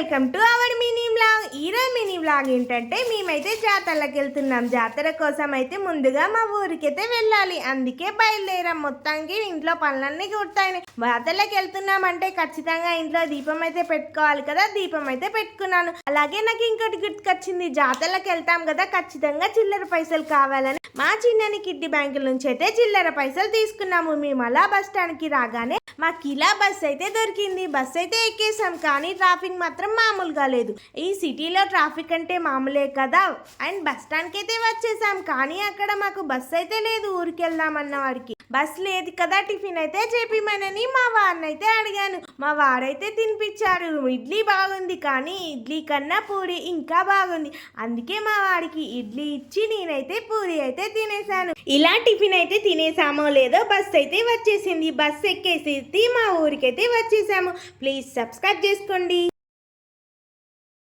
Welcome to our mini vlog. ఈరోజు mini vlog ఏంటంటే మేమైతే జాతరలకు వెళ్తున్నాం. జాతర కోసం అయితే ముందుగా మా ఊరికైతే వెళ్ళాలి, అందుకే బయలుదేరాం. మొత్తానికి ఇంట్లో పనులన్నీ గుర్తాయి. జాతరలకు వెళ్తున్నామంటే ఖచ్చితంగా ఇంట్లో దీపం అయితే పెట్టుకోవాలి కదా. దీపం అయితే పెట్టుకున్నాను. అలాగే నాకు ఇంకోటి గుర్తుకొచ్చింది, జాతరలకు వెళ్తాం కదా, ఖచ్చితంగా చిల్లర పైసలు కావాలని మా చిన్నని కిడ్డీ బ్యాంకుల నుంచి అయితే చిల్లర పైసలు తీసుకున్నాము. మేము అలా బస్ స్టాండ్కి రాగానే మాకు ఇలా బస్ అయితే దొరికింది. బస్ అయితే ఎక్కేసాం, కానీ ట్రాఫిక్ మాత్రం మామూలుగా లేదు. ఈ సిటీలో ట్రాఫిక్ అంటే మామూలే కదా. అండ్ బస్ స్టాండ్కి అయితే వచ్చేసాం, కానీ అక్కడ మాకు బస్ అయితే లేదు. ఊరికి వెళ్దామన్న వాడికి బస్ లేదు కదా. టిఫిన్ అయితే చేపిమనని మా వారిని అయితే అడిగాను. మా వారైతే తినిపించారు. ఇడ్లీ బాగుంది, కానీ ఇడ్లీ కన్నా పూరి ఇంకా బాగుంది. అందుకే మా వాడికి ఇడ్లీ ఇచ్చి నేనైతే పూరి అయితే తినేసాను. ఇలా టిఫిన్ అయితే తినేసామో లేదో బస్ అయితే వచ్చేసింది. బస్ ఎక్కేసి మా ఊరికైతే వచ్చేసాము. ప్లీజ్ సబ్స్క్రైబ్ చేసుకోండి.